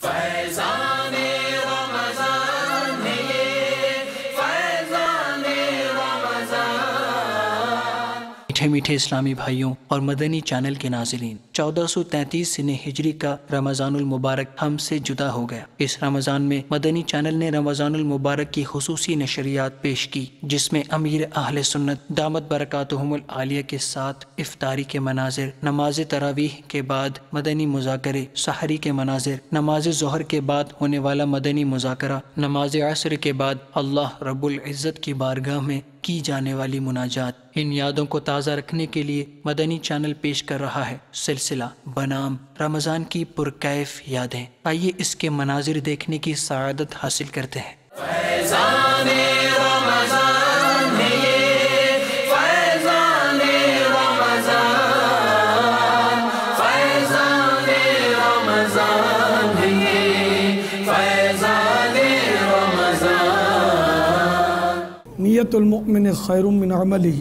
فیضان رمضان ہے یہ، فیضان رمضان۔ میٹھے میٹھے اسلامی بھائیوں اور مدنی چینل کے ناظرین، 1433 سنہ ہجری کا رمضان المبارک ہم سے جدا ہو گیا۔ اس رمضان میں مدنی چینل نے رمضان المبارک کی خصوصی نشریات پیش کی، جس میں امیر اہل سنت دامت برکاتہم العالیہ کے ساتھ افطاری کے مناظر، نماز تراویح کے بعد مدنی مذاکرے، سحری کے مناظر، نماز ظہر کے بعد ہونے والا مدنی مذاکرہ، نماز عصر کے بعد اللہ رب العزت کی بارگاہ میں کی جانے والی مناجات۔ ان یادوں کو تازہ رکھنے کے لیے مدنی چینل پیش کر رہا ہے سلسلہ بنام رمضان کی پرکیف یادیں۔ آئیے اس کے مناظر دیکھنے کی سعادت حاصل کرتے ہیں۔ فیضان رمضان ہے یہ، فیضان رمضان، فیضان رمضان ہے یہ، فیضان رمضان۔ نیت المؤمن خیر من عملہ،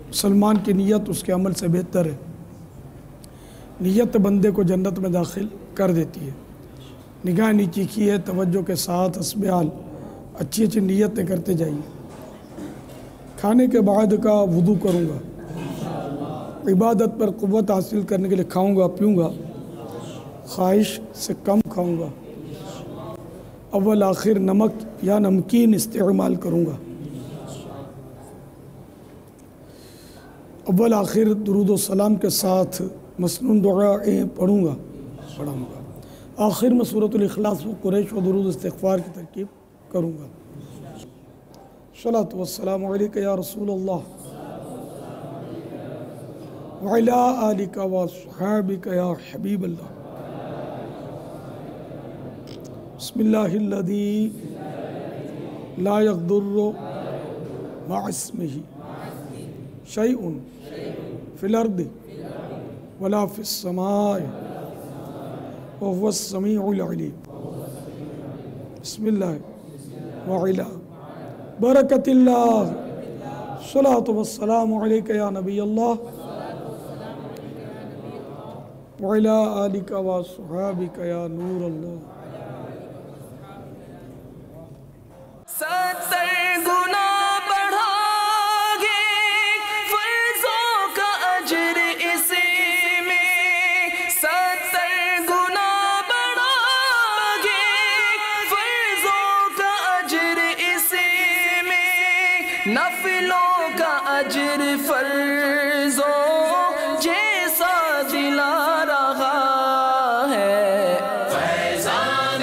مسلمان کی نیت اس کے عمل سے بہتر ہے۔ نیت بندے کو جنت میں داخل کر دیتی ہے۔ نگاہ نیچی کی ہے، توجہ کے ساتھ حسب حال اچھی اچھی نیتیں کرتے جائیے۔ کھانے کے بعد کا وضو کروں گا، عبادت پر قوت حاصل کرنے کے لیے کھاؤں گا پیوں گا، خواہش سے کم کھاؤں گا، اول آخر نمک یا نمکین استعمال کروں گا، اول آخر درود و سلام کے ساتھ مسنون دعائیں پڑھوں گا، آخر میں سورۃ الاخلاص و قریش و درود استغفار کی ترکیب کروں گا۔ صلاۃ والسلام علیک یا رسول اللہ وعلی آلک واصحابک یا حبیب اللہ۔ بسم اللہ الذی لا یضر مع اسمہ شیء فی الارض ولا فی السماء وهو السمیع العلیم۔ بسم اللہ وعلی برکت اللہ، صلاۃ والسلام علیک یا نبی اللہ وعلی آلک واصحابک یا نور اللہ۔ 70 گنا بڑھا گے فرضوں کا اجر اسی میں، 70 گنا بڑھا گے فرضوں کا اجر اسی میں، نفلوں کا اجر فرضوں جیسا دلا رہا ہے۔ فیضان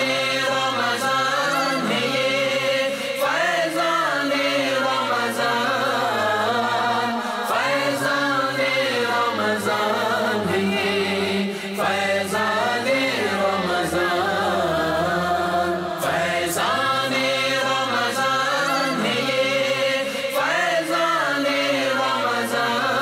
رمضان ہے یہ، فیضان رمضان، فیضان رمضان ہے یہ، فیضان رمضان، فیضان رمضان ہے یہ، فیضان رمضان۔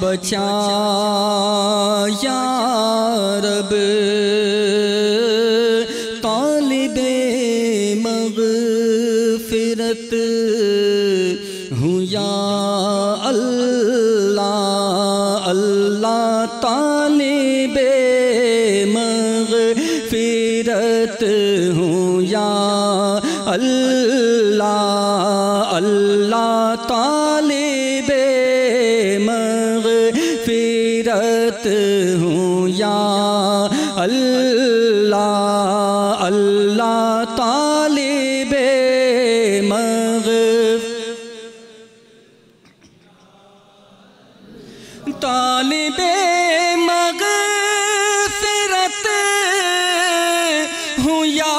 بچا یا رب طالب مغفرت ہوں یا اللہ اللہ طالب مغفرت ہوں یا اللہ اللہ طالب مغفرت ہوں یا اللہ اللہ طالب طالب مغفرت ہوں یا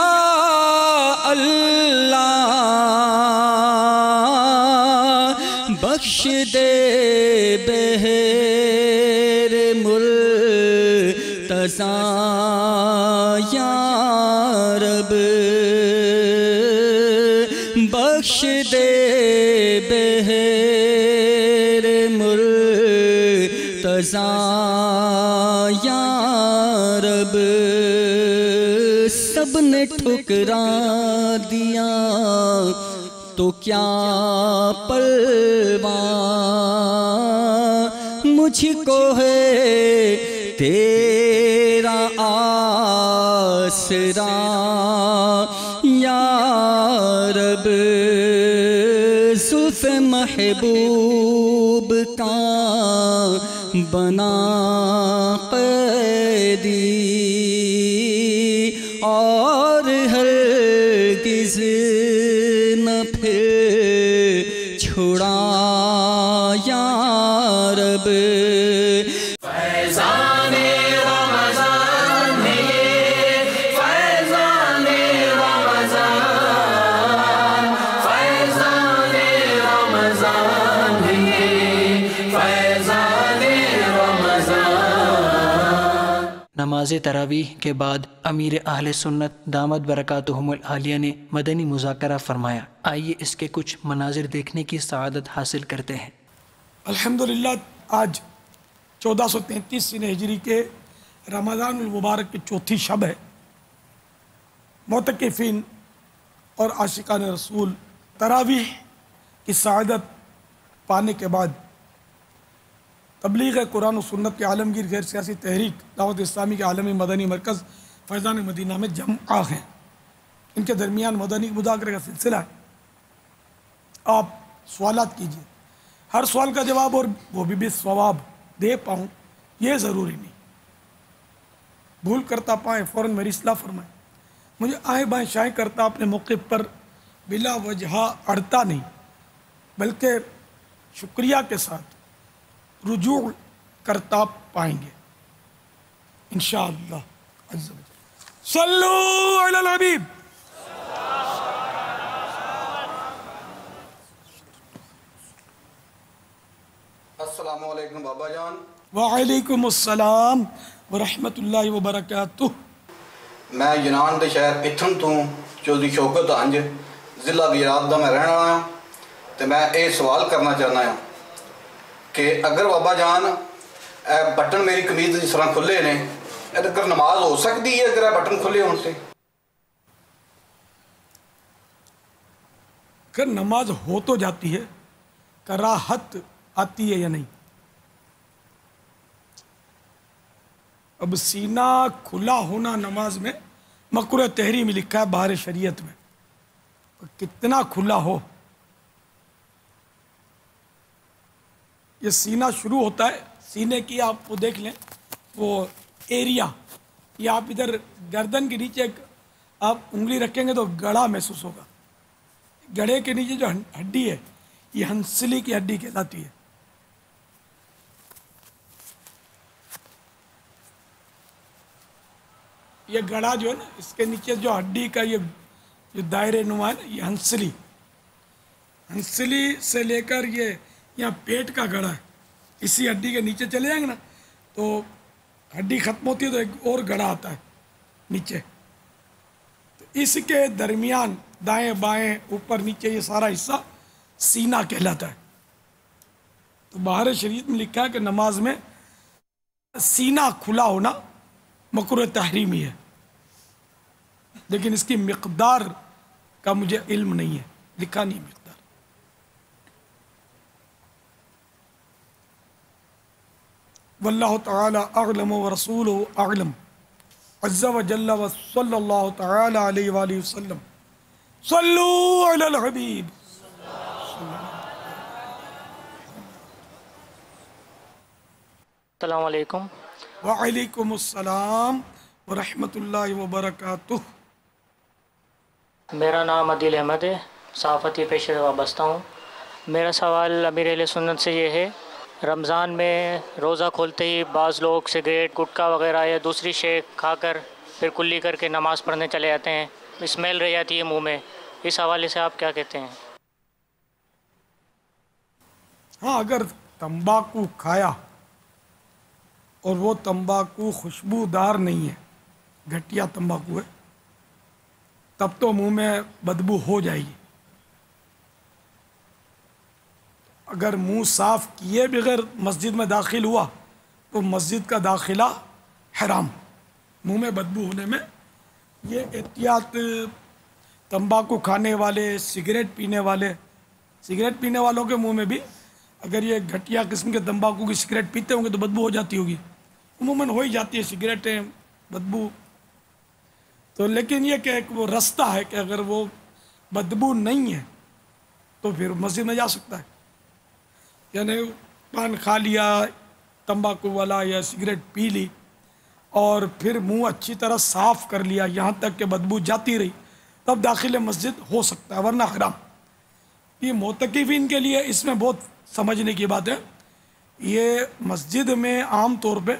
اللہ بخش دے بہر مرتضیٰ یا رب بخش دے بہر مرتضیٰ یا رب سب نے ٹھکرا دیا تو کیا پرواہ مجھ کو ہے تیرا آسرا یا رب زلف محبوب کا بنا قیدی اور ہرگز نہ پھر چھڑا یا رب فیضان رمضان ہے فیضان رمضان فیضان رمضان ہے فیضان رمضان۔ نماز تراویح کے بعد امیر اہل سنت دامت برکاتہم العالیہ نے مدنی مذاکرہ فرمایا۔ آئیے اس کے کچھ مناظر دیکھنے کی سعادت حاصل کرتے ہیں۔ الحمدللہ آج 1433 سن ہجری کے رمضان المبارک کی چوتھی شب ہے۔ معتکفین اور عاشقان رسول تراویح کی سعادت پانے کے بعد تبلیغ قرآن و سنت کے عالمگیر غیر سیاسی تحریک دعوت اسلامی کے عالمی مدنی مرکز فیضان مدینہ میں جمع ہیں۔ ان کے درمیان مدنی مذاکرے کا سلسلہ ہے۔ آپ سوالات کیجئے، ہر سوال کا جواب اور وہ بھی ثواب دے پاؤں یہ ضروری نہیں، بھول کرتا پائیں فوراً میری اصلاح فرمائیں، مجھے آئیں بائیں شائیں کرتا اپنے موقف پر بلا وجہ اڑتا نہیں، بلکہ شکریہ کے ساتھ رجوع کرتا پائیں گے انشاءاللہ عز و جل۔ صلو علی الحبیب۔ السلام علیکم بابا جان۔ وعلیکم السلام ورحمۃ اللہ وبرکاتہ۔ میں یونان دے شہر اتھن تو چودھری شوکت ہنج ضلع گجرات دا میں رہن والا ہاں تے میں یہ سوال کرنا چاہنا ہاں کہ اگر بابا جان اے بٹن میری قمیض جس طرح کھلے نے اگر نماز ہو سکتی ہے اگر اے بٹن کھلے ہون سے؟ اگر نماز ہو تو جاتی ہے، کراہت آتی ہے یا نہیں؟ اب سینہ کھلا ہونا نماز میں مکروہ تحریمی لکھا ہے بہار شریعت میں، کتنا کھلا ہو۔ یہ سینہ شروع ہوتا ہے، سینے کی آپ وہ دیکھ لیں وہ ایریا، یہ آپ ادھر گردن کے نیچے آپ انگلی رکھیں گے تو گڑھا محسوس ہوگا، گڑھے کے نیچے جو ہڈی ہے یہ ہنسلی کی ہڈی کہلاتی ہے۔ یہ گڑھا جو ہے نا اس کے نیچے جو ہڈی کا یہ جو دائرے نما ہے نا یہ ہنسلی سے لے کر یہ یہاں پیٹ کا گڑھا ہے، اسی ہڈی کے نیچے چلے جائیں گے نا تو ہڈی ختم ہوتی ہے تو ایک اور گڑھا آتا ہے نیچے، تو اس کے درمیان دائیں بائیں اوپر نیچے یہ سارا حصہ سینہ کہلاتا ہے۔ تو باہر شریعت میں لکھا ہے کہ نماز میں سینہ کھلا ہونا مکروہ تحریمی ہے، لیکن اس کی مقدار کا مجھے علم نہیں ہے، لکھا نہیں مقدار۔ واللہ تعالی اعلم ورسولہ اعلم عز وجل وصلی اللہ تعالی علیہ وآلہ وسلم۔ صلو علی الحبیب۔ السلام علیکم۔ وعلیکم السلام ورحمۃ اللہ وبرکاتہ۔ میرا نام عادل احمد ہے، صحافتی پیشے سے وابستہ ہوں۔ میرا سوال امیر اہل سنت سے یہ ہے، رمضان میں روزہ کھولتے ہی بعض لوگ سگریٹ، گٹکا وغیرہ یا دوسری شے کھا کر پھر کلی کر کے نماز پڑھنے چلے جاتے ہیں، اسمیل رہ جاتی ہے منہ میں، اس حوالے سے آپ کیا کہتے ہیں؟ ہاں، اگر تمباکو کھایا اور وہ تمباکو خوشبودار نہیں ہے، گھٹیا تمباکو ہے، تب تو منہ میں بدبو ہو جائے گی۔ اگر منہ صاف کیے بغیر مسجد میں داخل ہوا تو مسجد کا داخلہ حرام۔ منہ میں بدبو ہونے میں یہ احتیاط تمباکو کھانے والے، سگریٹ پینے والوں کے منہ میں بھی اگر یہ گھٹیا قسم کے تمباکو کی سگریٹ پیتے ہوں گے تو بدبو ہو جاتی ہوگی، عموماً ہو ہی جاتی ہے سگریٹیں بدبو۔ تو لیکن یہ کہ ایک وہ رستہ ہے کہ اگر وہ بدبو نہیں ہے تو پھر مسجد میں جا سکتا ہے، یعنی پان کھا لیا تمباکو والا یا سگریٹ پی لی اور پھر منہ اچھی طرح صاف کر لیا یہاں تک کہ بدبو جاتی رہی، تب داخل مسجد ہو سکتا ہے، ورنہ حرام۔ یہ معتکفین کے لیے اس میں بہت سمجھنے کی بات ہے۔ یہ مسجد میں عام طور پہ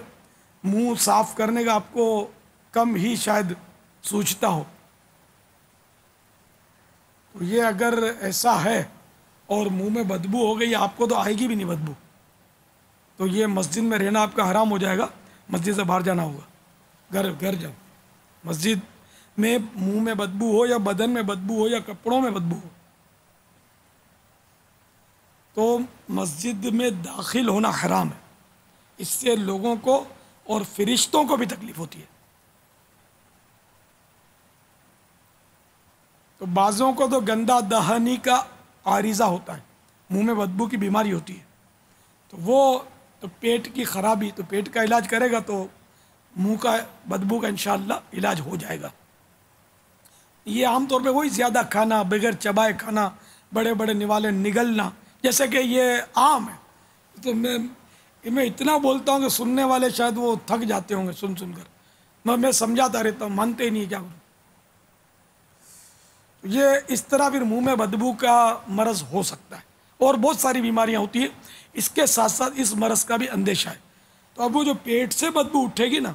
منہ صاف کرنے کا آپ کو کم ہی شاید سوچتا ہو، تو یہ اگر ایسا ہے اور منہ میں بدبو ہو گئی، آپ کو تو آئے گی بھی نہیں بدبو، تو یہ مسجد میں رہنا آپ کا حرام ہو جائے گا، مسجد سے باہر جانا ہوگا، گھر جاؤ۔ مسجد میں منہ میں بدبو ہو یا بدن میں بدبو ہو یا کپڑوں میں بدبو ہو تو مسجد میں داخل ہونا حرام ہے، اس سے لوگوں کو اور فرشتوں کو بھی تکلیف ہوتی ہے۔ تو بعضوں کو تو گندا دہانی کا عارضہ ہوتا ہے، منہ میں بدبو کی بیماری ہوتی ہے، تو وہ تو پیٹ کی خرابی، تو پیٹ کا علاج کرے گا تو منہ کا بدبو کا انشاءاللہ علاج ہو جائے گا۔ یہ عام طور پہ وہی زیادہ کھانا، بغیر چبائے کھانا، بڑے بڑے نوالے نگلنا، جیسے کہ یہ عام ہے۔ تو میں اتنا بولتا ہوں کہ سننے والے شاید وہ تھک جاتے ہوں گے سن کر، میں سمجھاتا رہتا ہوں، مانتے ہی نہیں، کیا کروں۔ یہ اس طرح پھر منہ میں بدبو کا مرض ہو سکتا ہے، اور بہت ساری بیماریاں ہوتی ہیں اس کے ساتھ ساتھ اس مرض کا بھی اندیشہ ہے۔ تو اب وہ جو پیٹ سے بدبو اٹھے گی نا،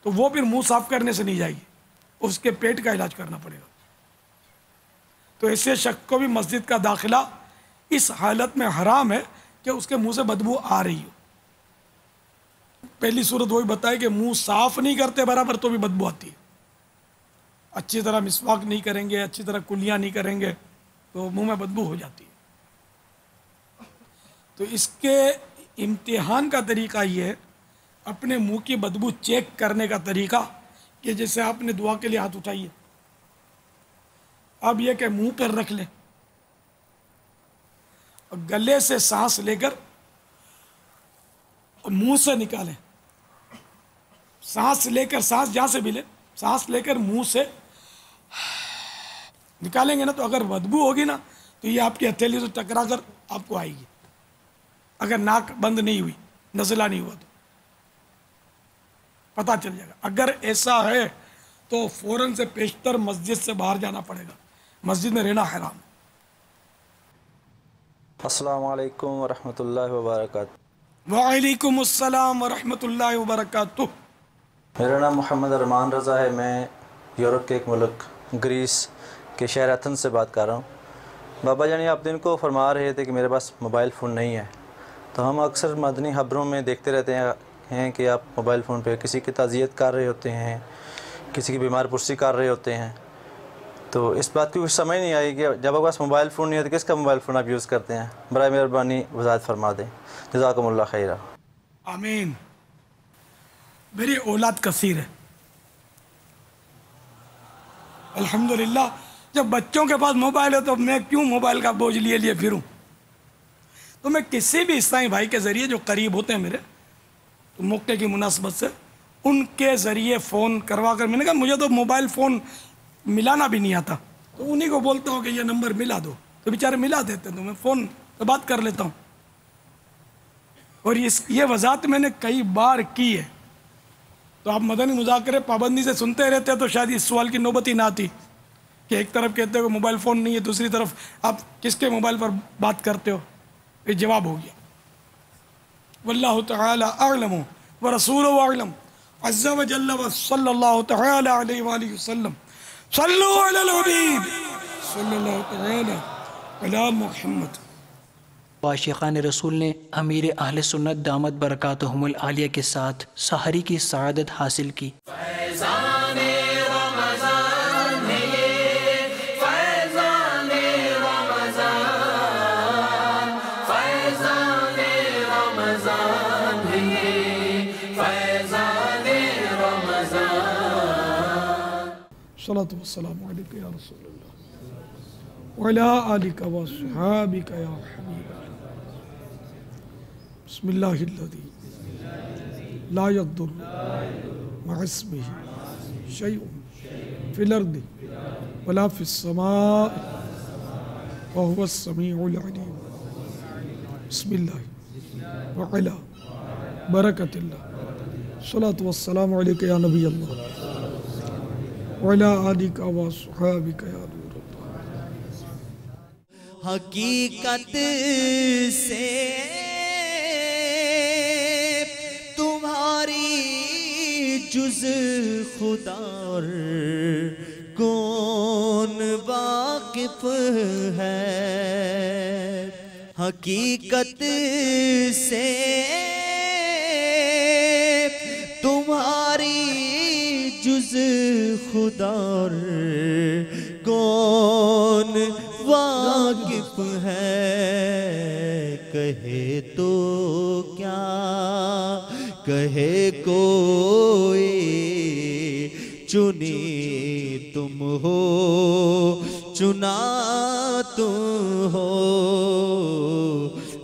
تو وہ پھر منہ صاف کرنے سے نہیں جائے گی، اس کے پیٹ کا علاج کرنا پڑے گا۔ تو ایسے شخص کو بھی مسجد کا داخلہ اس حالت میں حرام ہے کہ اس کے منہ سے بدبو آ رہی ہو۔ پہلی صورت وہی بتائی کہ منہ صاف نہیں کرتے برابر تو بھی بدبو آتی ہے، اچھی طرح مسواک نہیں کریں گے، اچھی طرح کلیاں نہیں کریں گے تو منہ میں بدبو ہو جاتی ہے۔ تو اس کے امتحان کا طریقہ یہ ہے، اپنے منہ کی بدبو چیک کرنے کا طریقہ کہ جیسے آپ نے دعا کے لیے ہاتھ اٹھائیے، اب یہ کہ منہ پر رکھ لیں اور گلے سے سانس لے کر اور منہ سے نکالیں، سانس لے کر، سانس جہاں سے بھی لیں، سانس لے کر منہ سے نکالیں گے نا، تو اگر بدبو ہوگی نا تو یہ آپ کی ہتھیلی سے ٹکرا کر آپ کو آئے گی، اگر ناک بند نہیں ہوئی، نزلہ نہیں ہوا تو پتہ چل جائے گا۔ اگر ایسا ہے تو فوراً سے پیشتر مسجد سے باہر جانا پڑے گا، مسجد میں رہنا حرام ہے۔ السلام علیکم ورحمۃ اللہ وبرکاتہ۔ وعلیکم السلام ورحمۃ اللہ وبرکاتہ۔ میرا نام محمد ارمان رضا ہے، میں یورپ کے ایک ملک گریس کے شہر ایتھنز سے بات کر رہا ہوں۔ بابا جانی آپ دن کو فرما رہے تھے کہ میرے پاس موبائل فون نہیں ہے، تو ہم اکثر مدنی خبروں میں دیکھتے رہتے ہیں کہ آپ موبائل فون پہ کسی کی تعزیت کر رہے ہوتے ہیں، کسی کی بیمار پرسی کر رہے ہوتے ہیں، تو اس بات کی کچھ سمجھ نہیں آئی کہ جب آپ کے پاس موبائل فون نہیں ہے تو کس کا موبائل فون آپ یوز کرتے ہیں؟ برائے مہربانی وضاحت فرما دیں، جزاکم اللہ خیرہ۔ آمین۔ میری اولاد کثیر ہے الحمدللہ۔ جب بچوں کے پاس موبائل ہے تو میں کیوں موبائل کا بوجھ لیے پھروں؟ تو میں کسی بھی عیسائی بھائی کے ذریعے جو قریب ہوتے ہیں میرے، تو موقع کی مناسبت سے ان کے ذریعے فون کروا کر، میں نے کہا مجھے تو موبائل فون ملانا بھی نہیں آتا، تو انہی کو بولتا ہوں کہ یہ نمبر ملا دو، تو بیچارے ملا دیتے ہیں، تو میں فون پہ بات کر لیتا ہوں۔ اور یہ وضاحت میں نے کئی بار کی ہے، تو آپ مدنی مذاکرے پابندی سے سنتے رہتے ہیں تو شاید اس سوال کی نوبت ہی نہ آتی کہ ایک طرف کہتے ہو کہ موبائل فون نہیں ہے، دوسری طرف آپ کس کے موبائل پر بات کرتے ہو۔ یہ جواب ہو گیا۔ واللہ تعالی اعلم ورسولہ اعلم عز وجل وصلی اللہ تعالی علیہ وآلہ وسلم۔ صلو علی الحبیب صلی اللہ تعالی علی محمد۔ عاشقان رسول نے امیر اہل سنت دامت برکاتہم العالیہ کے ساتھ سحری کی سعادت حاصل کی۔ فیضان رمضان ہے یہ، فیضان رمضان، فیضان رمضان ہے یہ، فیضان رمضان۔ صلاۃ والسلام علیک یا رسول اللہ وعلی آلک وصحابک یا حبیب اللہ۔ بسم اللہ الذی لا یضر مع اسمہ شیء فی الارض ولا فی السماء وهو السمیع العلیم۔ بسم اللہ وعلی برکت اللہ۔ صلاۃ والسلام علیک یا نبی اللہ وعلی آلک وصحابک یا نور اللہ۔ حقیقت سے تمہاری جز خدا اور کون واقف ہے؟ حقیقت سے تمہاری جز خدا اور کون واقف ہے؟ کہے تو کیا کہے کوئی، چنی تم ہو چنا تم ہو۔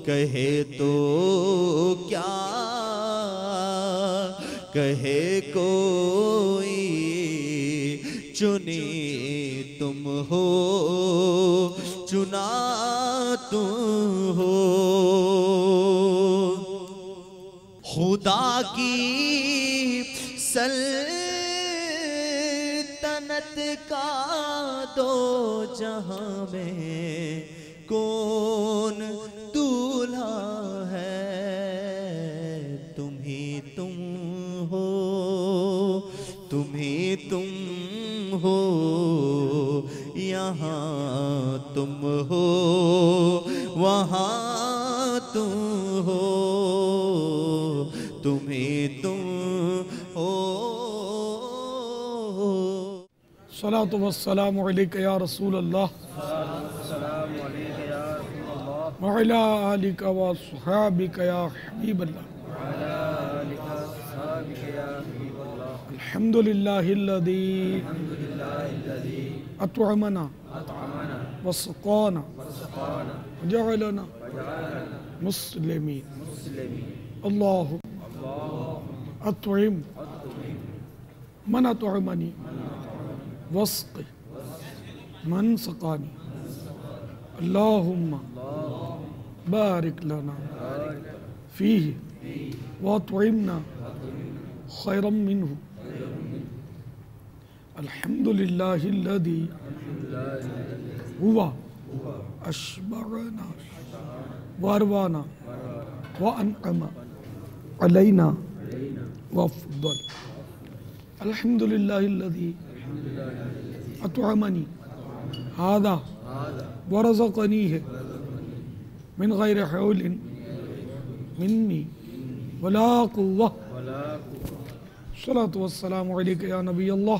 کہے تو کیا کہے کوئی، چنی تم ہو چنا تم ہو۔ خدا کی سلطنت کا دو جہاں میں کون دولہا ہے؟ تم ہی تم ہو، تم ہی تم ہو، یہاں تم ہو وہاں تم ہو، تم ہی تم ہو۔ صلاۃ والسلام علیک یا رسول اللہ وعلی آلک وصحابک یا حبیب اللہ۔ الحمدللہ الذی اطعمنا وسقانا وجعلنا مسلمین۔ اللہم اطعم من اطعمنی واسق من سقانی۔ اللہم بارک لنا فیہ واطعمنا خیرا منہ۔ الحمدللہ الذی ہوا اشبعنا واروانا وانعم علینا وافضل۔ الحمدللہ الذی اطعمنی ھذا ورزقنیہ من غیر حول منی ولا قوہ۔ صلاۃ والسلام علیک یا نبی اللہ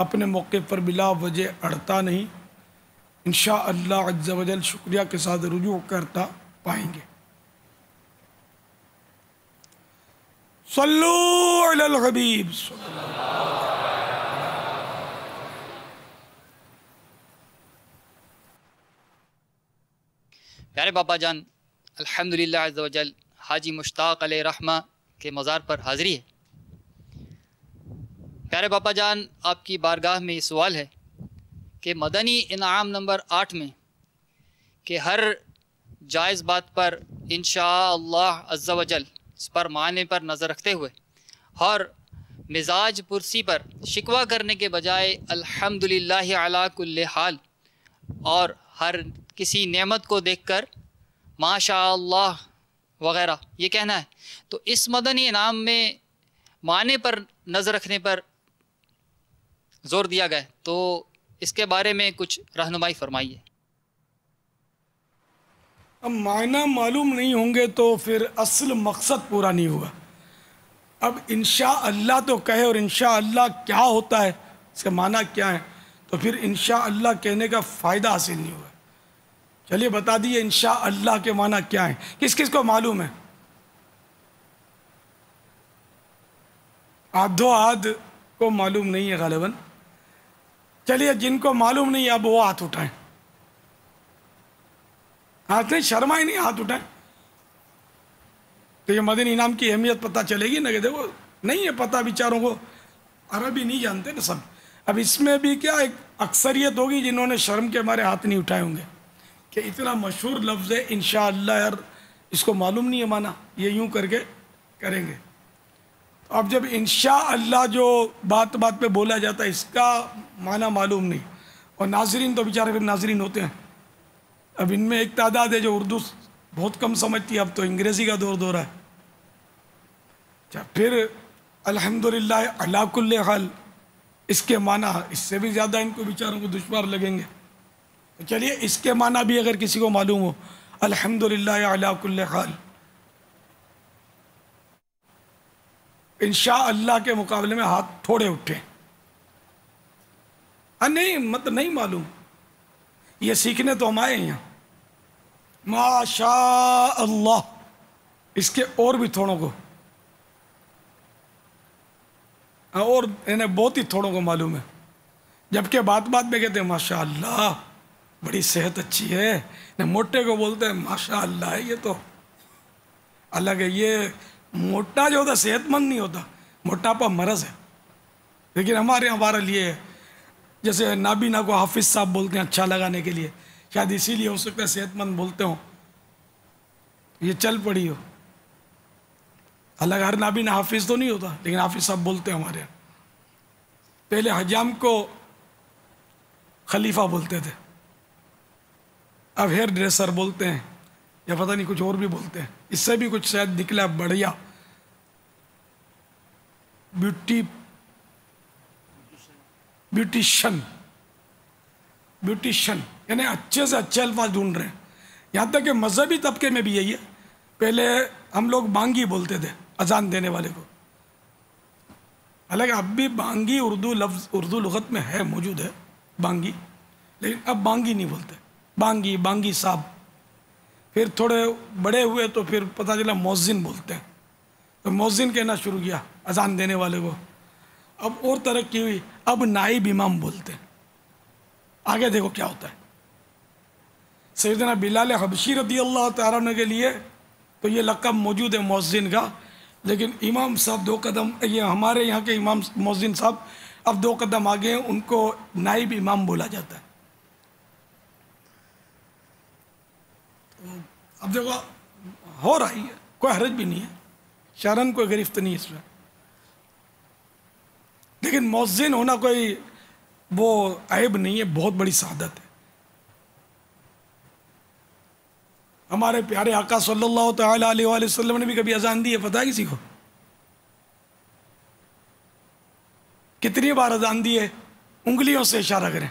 اپنے موقع پر بلا وجہ اڑتا نہیں، انشاءاللہ عز و جل شکریہ کے ساتھ رجوع کرتا پائیں گے۔ صلو علی الحبیب۔ پیارے بابا جان، الحمدللہ عز و جل حاجی مشتاق علیہ رحمہ کے مزار پر حاضری ہے۔ پیارے بابا جان، آپ کی بارگاہ میں یہ سوال ہے کہ مدنی انعام نمبر 8 میں کہ ہر جائز بات پر انشاءاللہ عز و جل اس پر معنی پر نظر رکھتے ہوئے اور مزاج پرسی پر شکوہ کرنے کے بجائے الحمدللہ علی کل حال اور ہر کسی نعمت کو دیکھ کر ماشاءاللہ وغیرہ یہ کہنا ہے، تو اس مدنی انعام میں معنی پر نظر رکھنے پر زور دیا گیا ہے، تو اس کے بارے میں کچھ رہنمائی فرمائیے۔ اب معنی معلوم نہیں ہوں گے تو پھر اصل مقصد پورا نہیں ہوا۔ اب انشاءاللہ تو کہے اور انشاءاللہ کیا ہوتا ہے، اس کا معنی کیا ہے، تو پھر انشاءاللہ کہنے کا فائدہ حاصل نہیں ہوا۔ چلیے بتا دیئے انشاءاللہ کے معنی کیا ہیں، کس کس کو معلوم ہے؟ آدھو آدھ کو معلوم نہیں ہے غالباً۔ چلیے جن کو معلوم نہیں ہے اب وہ ہاتھ اٹھائیں، ہاتھ نہیں شرمائیں نہیں، ہاتھ اٹھائیں، تو یہ مدنی انعام کی اہمیت پتہ چلے گی نا کہ دیکھو نہیں ہے پتہ بیچاروں کو، عربی نہیں جانتے نا سب۔ اب اس میں بھی کیا ایک اکثریت ہوگی جنہوں نے شرم کے ہمارے ہاتھ نہیں اٹھائے ہوں گے کہ اتنا مشہور لفظ ہے انشاءاللہ، یار اس کو معلوم نہیں ہے معنی، یہ یوں کر کے کریں گے۔ اب جب انشاءاللہ جو بات بات پہ بولا جاتا ہے اس کا معنی معلوم نہیں، اور ناظرین تو بیچارے پھر ناظرین ہوتے ہیں۔ اب ان میں ایک تعداد ہے جو اردو بہت کم سمجھتی ہے، اب تو انگریزی کا دور ہے۔ اچھا پھر الحمدللہ علی کل حال اس کے معنی اس سے بھی زیادہ ان کو بیچاروں کو دشوار لگیں گے، تو چلیے اس کے معنی بھی اگر کسی کو معلوم ہو، الحمدللہ علی کل حال انشاءاللہ کے مقابلے میں ہاتھ تھوڑے اٹھے۔ نہیں مطلب نہیں معلوم، یہ سیکھنے تو ہم آئے ہیں یہاں۔ ماشاء اللہ اس کے اور بھی تھوڑوں کو، اور انہیں بہت ہی تھوڑوں کو معلوم ہے، جبکہ بات بات میں کہتے ہیں ماشاءاللہ بڑی صحت اچھی ہے، موٹے کو بولتے ہیں ماشاءاللہ ہے یہ تو الگ ہے۔ یہ موٹا جو ہوتا صحت مند نہیں ہوتا، موٹاپا مرض ہے، لیکن ہمارے ہمارا لیے جیسے نابینا کو حافظ صاحب بولتے ہیں اچھا لگانے کے لیے، شاید اسی لیے ہو سکتا ہے صحت مند بولتے ہوں، یہ چل پڑی ہو۔ حالانکہ ہر نابینا حافظ تو نہیں ہوتا، لیکن حافظ صاحب بولتے ہیں ہمارے یہاں۔ پہلے حجام کو خلیفہ بولتے تھے، اب ہیئر ڈریسر بولتے ہیں، یا پتہ نہیں کچھ اور بھی بولتے ہیں، اس سے بھی کچھ شاید نکلا بڑھیا، بیوٹیشن یعنی اچھے سے اچھے الفاظ ڈھونڈ رہے ہیں۔ یہاں تک کہ مذہبی طبقے میں بھی یہی ہے، پہلے ہم لوگ بانگی بولتے تھے اذان دینے والے کو، حالانکہ اب بھی بانگی اردو لغت میں ہے، موجود ہے بانگی، لیکن اب بانگی نہیں بولتے، بانگی صاحب۔ پھر تھوڑے بڑے ہوئے تو پھر پتہ چلا مؤذن بولتے ہیں، تو مؤذن کہنا شروع کیا اذان دینے والے کو۔ اب اور ترقی ہوئی، اب نائب امام بولتے ہیں۔ آگے دیکھو کیا ہوتا ہے۔ سیدنا بلال حبشی رضی اللہ تعالیٰ عنہ کے لیے تو یہ لقب موجود ہے مؤذن کا، لیکن امام صاحب دو قدم، یہ ہمارے یہاں کے امام مؤذن صاحب اب 2 قدم آگے ہیں، ان کو نائب امام بولا جاتا ہے۔ اب دیکھو ہو رہی ہے، کوئی حرج بھی نہیں ہے، شرن کوئی گرفت نہیں اس میں، لیکن مؤذن ہونا کوئی وہ عیب نہیں ہے، بہت بڑی سعادت ہے۔ ہمارے پیارے آقا صلی اللہ تعالیٰ علیہ وآلہ وسلم نے بھی کبھی اذان دی ہے، پتہ ہے کسی کو؟ کتنی بار اذان دی ہے؟ انگلیوں سے اشارہ کریں۔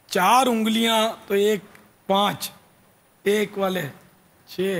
چار انگلیاں تو 1 5، 1 والے 6،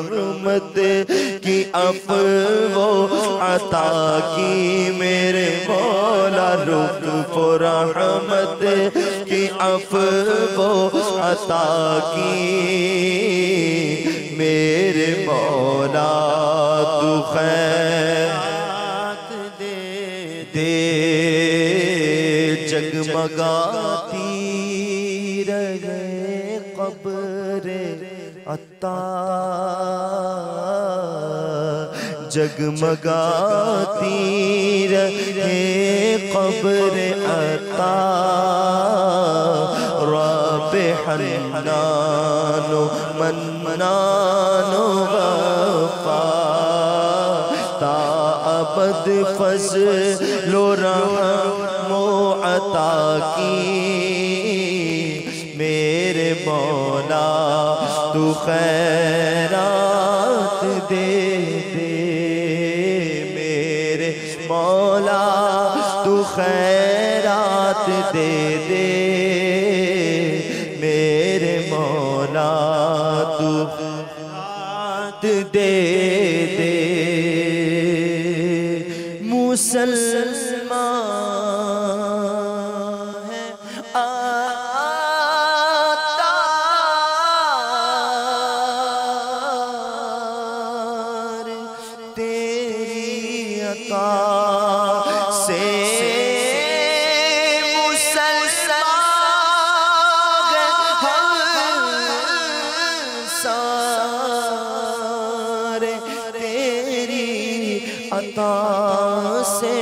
رحمت کی عفو عطا کی میرے مولا لطف و رحمت کی عفو عطا کی میرے مولا تو خیرات دے جگمگاتی رہے قبر عطا جگمگاتی رہے قبر عطا رب حنان و منان و غفار تا ابد فضل و رحم و عطا کی میرے مولا تو خیرات دے دے میرے مولا تو خیرات دے دے میرے مولا تو خیرات دے دے مسلمان ہے آتار تیری عطا سے مسلمان ہم سارے تیری عطا سے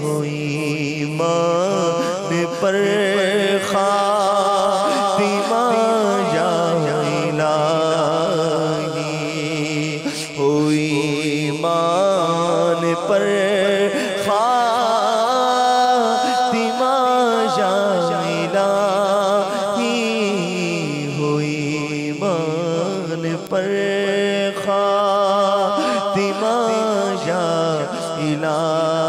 ہوئی مان پر خاتمہ یا الہی ہوئی مان پر خاتمہ یا الہی ہوئی مان پر خاتمہ یا الہی